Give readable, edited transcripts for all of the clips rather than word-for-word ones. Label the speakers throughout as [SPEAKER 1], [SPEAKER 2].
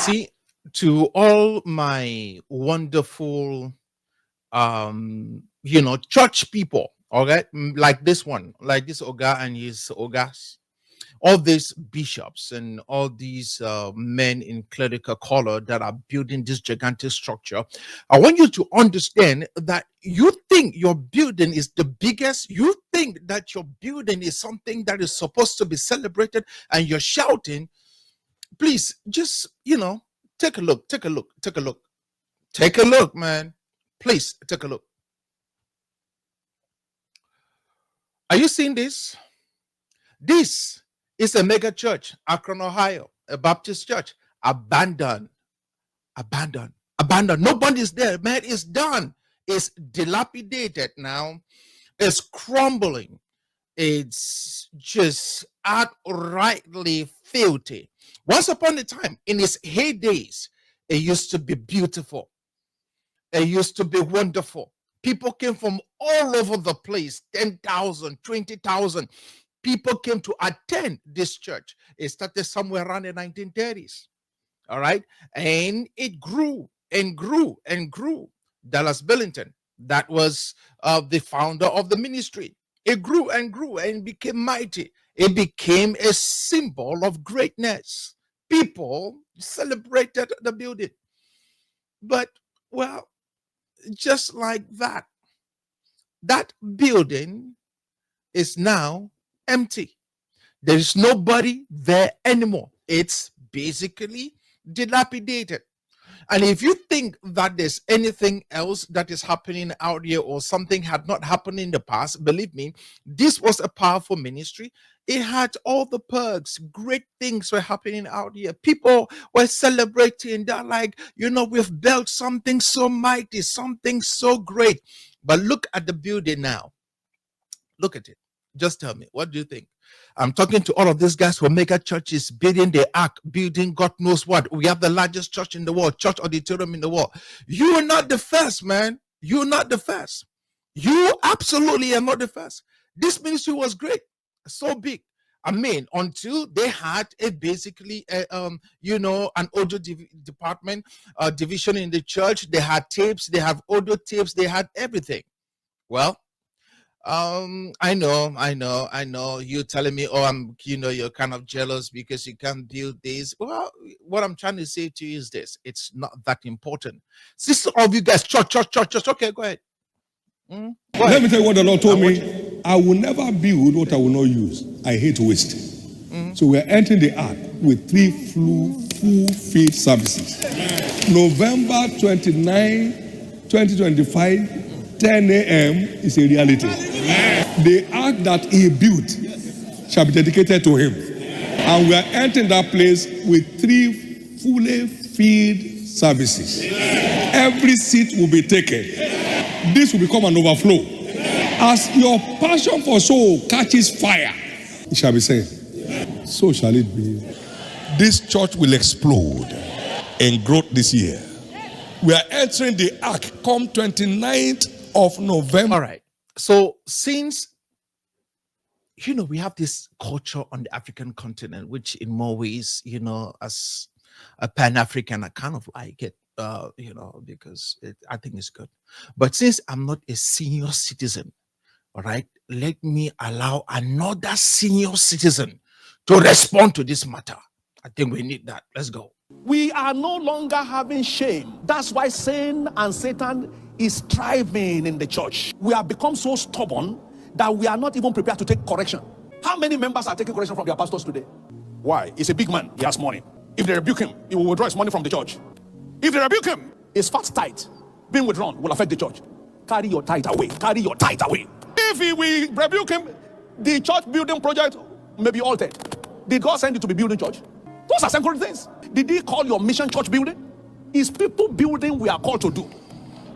[SPEAKER 1] see, to all my wonderful church people, all right, like this one, like this Oga and his Ogas, all these bishops and all these men in clerical color that are building this gigantic structure. I want you to understand that you think your building is the biggest, you think that your building is something that is supposed to be celebrated, and you're shouting. Please just take a look, man. Please take a look. Are you seeing this? This is a mega church, Akron, Ohio, a Baptist church. Abandoned. Nobody's there, man. It's done. It's dilapidated now. It's crumbling. It's just outrightly filthy. Once upon a time, in its heydays, it used to be beautiful. It used to be wonderful. People came from all over the place, 10,000, 20,000. People came to attend this church. It started somewhere around the 1930s. All right. And it grew and grew and grew. Dallas Billington, that was the founder of the ministry. It grew and grew and became mighty. It became a symbol of greatness. People celebrated the building. But, well, just like that, that building is now empty. There is nobody there anymore. It's basically dilapidated. And if you think that there's anything else that is happening out here, or something had not happened in the past, believe me, this was a powerful ministry. It had all the perks. Great things were happening out here. People were celebrating. They're like, we've built something so mighty, something so great. But look at the building now. Look at it. Just tell me, what do you think? I'm talking to all of these guys who are mega churches, building the ark, building God knows what. We have the largest church in the world, church auditorium in the world. You are not the first, man. You're not the first. You absolutely are not the first. This ministry was great, so big. I mean, until they had basically an audio department, division in the church. They had tapes, they have audio tapes, they had everything. Well, I know. You're telling me, you're kind of jealous because you can't build this. Well, what I'm trying to say to you is this: it's not that important. Sister of you guys, church. Okay, go ahead.
[SPEAKER 2] Let me tell you what the Lord told me. I will never build what I will not use. I hate waste. So we're entering the ark with 3 full-field services. November 29, 2025, 10 a.m. is a reality. The ark that he built shall be dedicated to him. And we are entering that place with 3 fully filled services. Every seat will be taken. This will become an overflow. As your passion for soul catches fire, it shall be said, so shall it be. This church will explode and grow this year. We are entering the ark come 29th of November.
[SPEAKER 1] All right. So since, we have this culture on the African continent, which in more ways, as a Pan-African, I kind of like it, because I think it's good. But since I'm not a senior citizen, all right, let me allow another senior citizen to respond to this matter. I think we need that. Let's go.
[SPEAKER 3] We are no longer having shame. That's why sin and Satan is thriving in the church. We have become so stubborn that we are not even prepared to take correction. How many members are taking correction from their pastors today? Why? He's a big man. He has money. If they rebuke him, he will withdraw his money from the church. If they rebuke him, his fat tithe being withdrawn will affect the church. Carry your tithe away. Carry your tithe away. If we rebuke him, the church building project may be altered. Did God send you to be building church? Those are second things. Did he call your mission church building? It's people building we are called to do.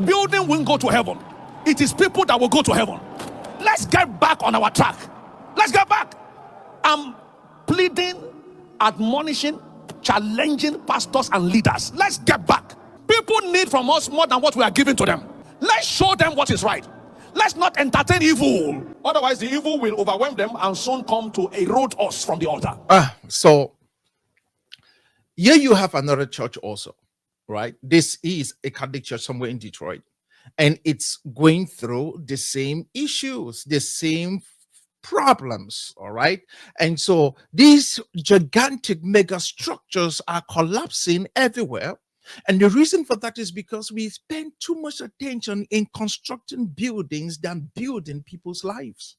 [SPEAKER 3] Building won't go to heaven. It is people that will go to heaven. Let's get back on our track. Let's get back. I'm pleading, admonishing, challenging pastors and leaders. Let's get back. People need from us more than what we are giving to them. Let's show them what is right. Let's not entertain evil. Otherwise, the evil will overwhelm them and soon come to erode us from the altar.
[SPEAKER 1] So Here you have another church also, right? This is a Catholic church somewhere in Detroit, and it's going through the same issues, the same problems, all right? And so these gigantic mega structures are collapsing everywhere. And the reason for that is because we spend too much attention in constructing buildings than building people's lives.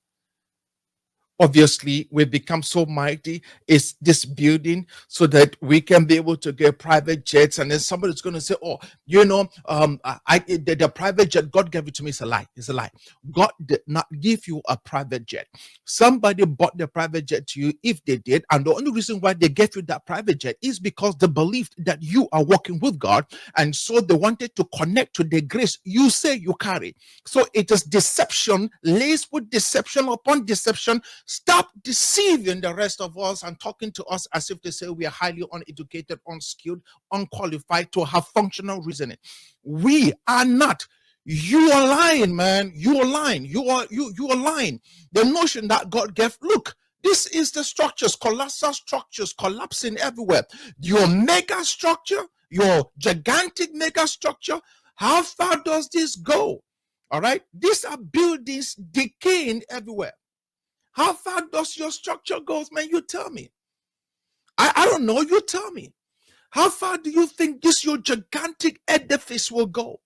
[SPEAKER 1] Obviously, we become so mighty is this building so that we can be able to get private jets, and then somebody's going to say, oh, the private jet God gave it to me. It's a lie. It's a lie. God did not give you a private jet. Somebody bought the private jet to you, if they did, and the only reason why they gave you that private jet is because they believed that you are walking with God, and so they wanted to connect to the grace you say you carry. So it is deception, laced with deception upon deception. Stop deceiving the rest of us and talking to us as if they say we are highly uneducated, unskilled, unqualified to have functional reasoning. We are not. You are lying, man. You are lying. You are lying. The notion that God gave, look, this is the structures, colossal structures collapsing everywhere. Your mega structure, your gigantic mega structure, how far does this go? All right. These are buildings decaying everywhere. How far does your structure go, man? You tell me. I don't know. You tell me. How far do you think this your gigantic edifice will go?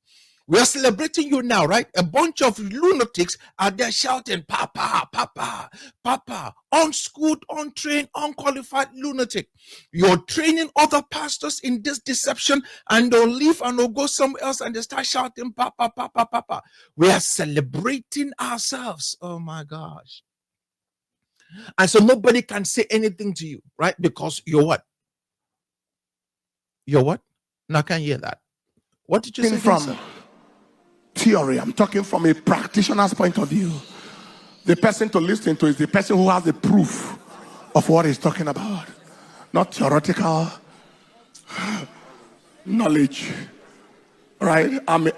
[SPEAKER 1] We are celebrating you now, right? A bunch of lunatics are there shouting, Papa, Papa, Papa. Unschooled, untrained, unqualified lunatic. You're training other pastors in this deception, and they'll leave and they'll go somewhere else and they start shouting, Papa, Papa, Papa. We are celebrating ourselves. Oh my gosh. And so nobody can say anything to you, right? Because you're what? You're what? Now I can't hear that. What did you say?
[SPEAKER 3] From theory, I'm talking from a practitioner's point of view. The person to listen to is the person who has the proof of what he's talking about, not theoretical knowledge, right? I'm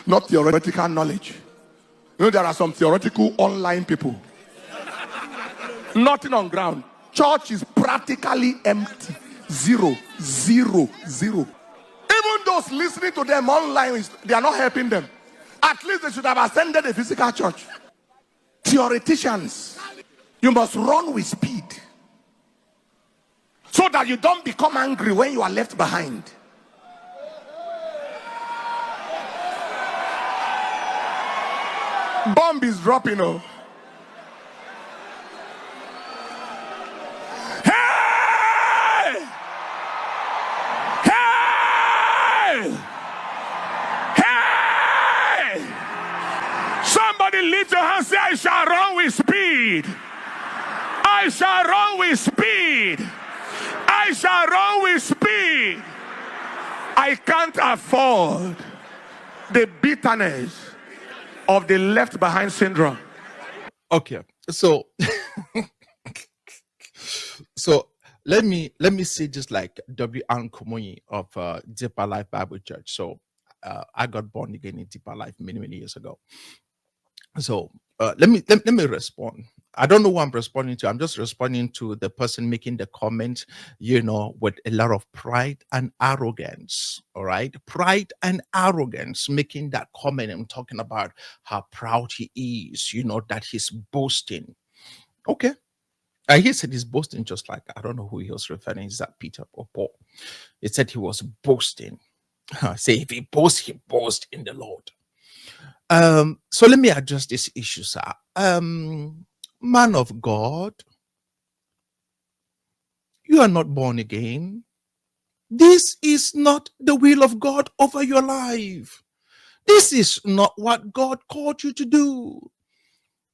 [SPEAKER 3] not theoretical knowledge. You know, there are some theoretical online people. Nothing on ground. Church is practically empty. Zero. Even those listening to them online, they are not helping them. At least they should have ascended a physical church. Theoreticians, you must run with speed so that you don't become angry when you are left behind. Bomb is dropping. Oh. Somebody lift your hand and say, I shall run with speed. I shall run with speed. I shall run with speed. I can't afford the bitterness of the left behind syndrome.
[SPEAKER 1] Okay, so let me say just like W.R. Nkomoyi of Deeper Life Bible Church. So I got born again in Deeper Life many years ago. So let me respond. I don't know who I'm responding to. I'm just responding to the person making the comment, with a lot of pride and arrogance. All right. Pride and arrogance, making that comment and talking about how proud he is, that he's boasting. Okay. He said he's boasting, just like, I don't know who he was referring. Is that Peter or Paul? It said he was boasting. Say if he boasts in the Lord. So let me address this issue, sir. Man of God, you are not born again. This is not the will of God over your life. This is not what God called you to do.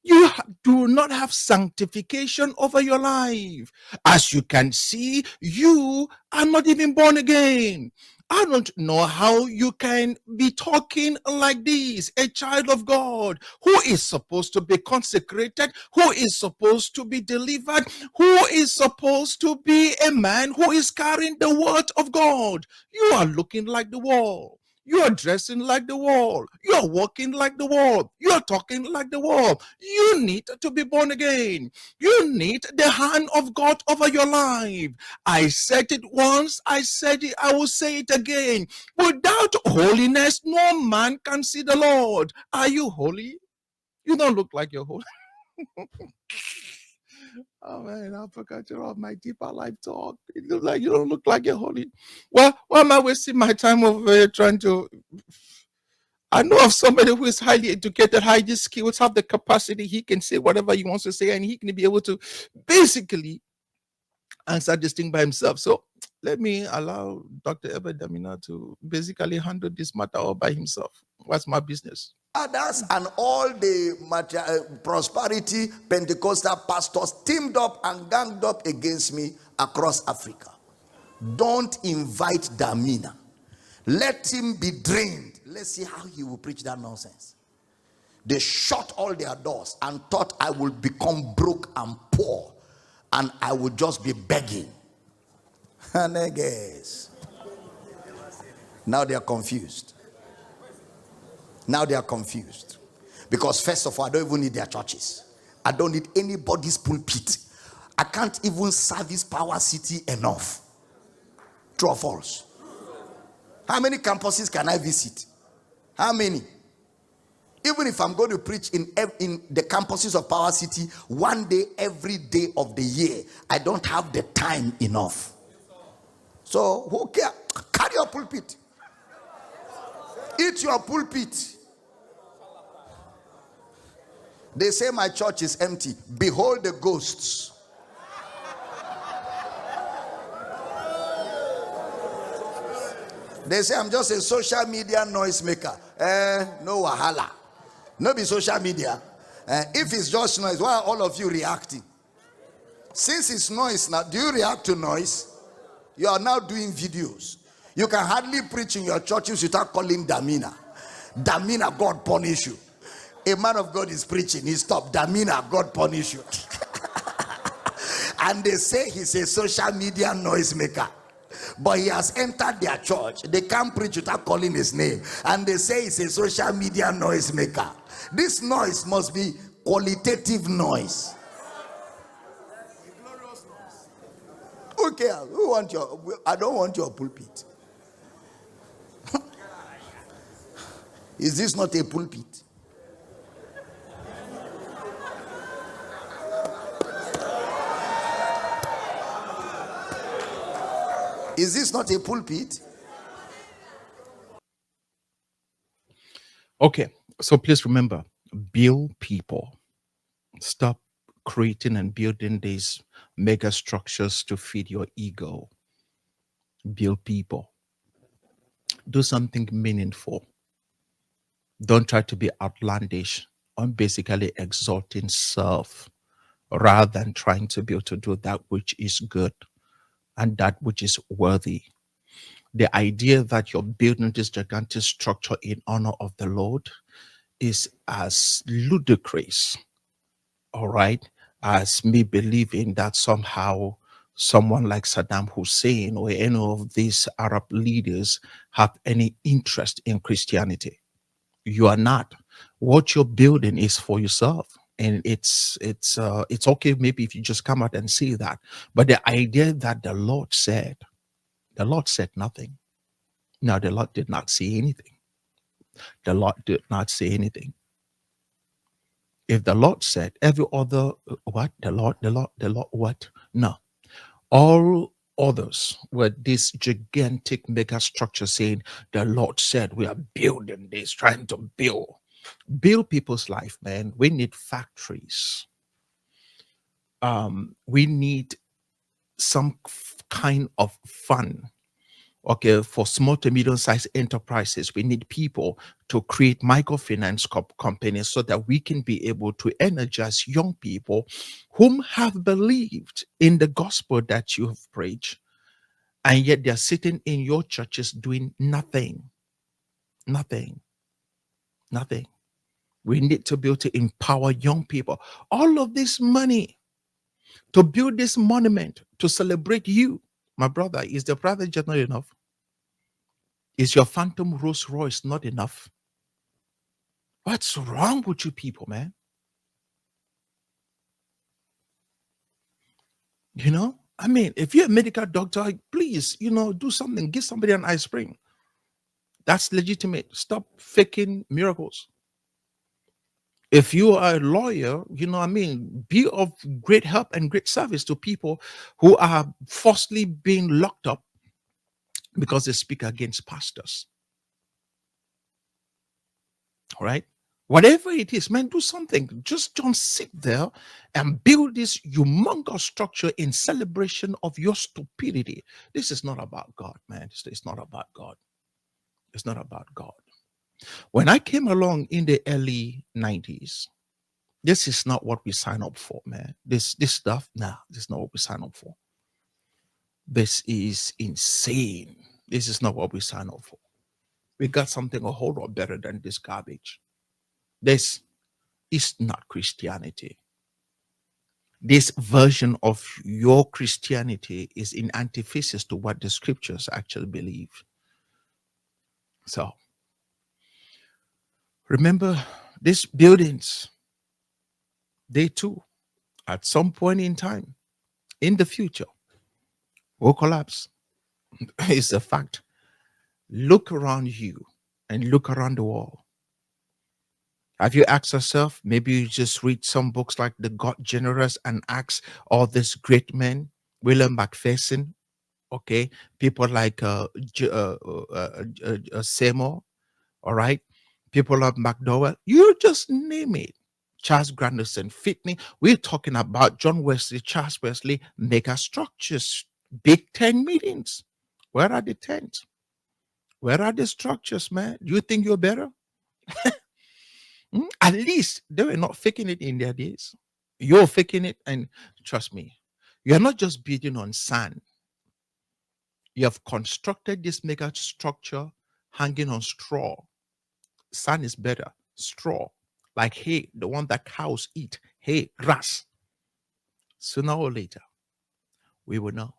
[SPEAKER 1] You do not have sanctification over your life. As you can see, you are not even born again. I don't know how you can be talking like this. A child of God who is supposed to be consecrated, who is supposed to be delivered, who is supposed to be a man who is carrying the word of God. You are looking like the wall. You're dressing like the world. You're walking like the world. You're talking like the world. You need to be born again. You need the hand of God over your life. I said it once, I said it, I will say it again. Without holiness, no man can see the Lord. Are you holy? You don't look like you're holy. Oh man, I forgot you're on my deeper life talk. You don't look like you're holy. Well, why am I wasting my time over here trying to? I know of somebody who is highly educated, highly skilled, have the capacity. He can say whatever he wants to say, and he can be able to basically answer this thing by himself. So let me allow Dr. Abel Damina to basically handle this matter all by himself. What's my business?
[SPEAKER 4] Others and all the prosperity Pentecostal pastors teamed up and ganged up against me across Africa. Don't invite Damina. Let him be drained. Let's see how he will preach that nonsense. They shut all their doors and thought I will become broke and poor and I would just be begging. And I guess now they are confused. Now they are confused. Because first of all, I don't even need their churches. I don't need anybody's pulpit. I can't even service Power City enough. True or false? How many campuses can I visit? How many? Even if I'm going to preach in the campuses of Power City one day every day of the year, I don't have the time enough. So who cares? Carry your pulpit. Eat your pulpit. They say my church is empty. Behold the ghosts. They say I'm just a social media noise maker. No wahala. No be social media. If it's just noise, why are all of you reacting? Since it's noise now, do you react to noise? You are now doing videos. You can hardly preach in your churches without calling Damina. Damina, God punish you. A man of God is preaching, he stopped. Damina, God punish you. And they say he's a social media noise maker. But he has entered their church. They can't preach without calling his name. And they say he's a social media noise maker. This noise must be qualitative noise. Who cares? Who want your? I don't want your pulpit. Is this not a pulpit? Is this not a pulpit?
[SPEAKER 1] Okay, so please remember, build people. Stop creating and building these mega structures to feed your ego. Build people. Do something meaningful. Don't try to be outlandish on basically exalting self rather than trying to be able to do that which is good and that which is worthy. The idea that you're building this gigantic structure in honor of the Lord is as ludicrous, all right, as me believing that somehow someone like Saddam Hussein or any of these Arab leaders have any interest in Christianity. You are not. What you're building is for yourself. And it's okay maybe if you just come out and see that. But the idea that the Lord said nothing. No, the Lord did not say anything. The Lord did not say anything. If the Lord said every other what? The Lord, what? No. All others were this gigantic mega structure saying, the Lord said we are building this, trying to build people's life, man. We need factories. We need some kind of fun. Okay, for small to medium-sized enterprises, we need people to create microfinance companies so that we can be able to energize young people whom have believed in the gospel that you have preached, and yet they're sitting in your churches doing nothing. Nothing. We need to be able to empower young people. All of this money to build this monument to celebrate you, my brother, is the private jet not enough? Is your phantom Rolls Royce not enough? What's wrong with you people, man? I mean, if you're a medical doctor, please, do something. Give somebody an ice cream. That's legitimate. Stop faking miracles. If you are a lawyer, be of great help and great service to people who are falsely being locked up because they speak against pastors. All right? Whatever it is, man, do something. Just don't sit there and build this humongous structure in celebration of your stupidity. This is not about God, man. It's not about God. It's not about God. When I came along in the early 90s, this is not what we sign up for, man. This stuff, this is not what we sign up for. This is insane. This is not what we sign up for. We got something a whole lot better than this garbage. This is not Christianity. This version of your Christianity is in antithesis to what the scriptures actually believe. So, remember, these buildings, they too, at some point in time, in the future, will collapse. It's a fact. Look around you and look around the world. Have you asked yourself, maybe you just read some books like The God Generous and ask all these great men, William McPherson, okay, people like Seymour, all right, people like McDowell, you just name it. Charles Grandison, Finney, we're talking about John Wesley, Charles Wesley, mega structures, Big Ten meetings. Where are the tents? Where are the structures, man? Do you think you're better? At least they were not faking it in their days. You're faking it, and trust me, you're not just building on sand. You have constructed this mega structure hanging on straw. Sand is better. Straw, like hay, the one that cows eat, hay, grass. Sooner or later, we will know.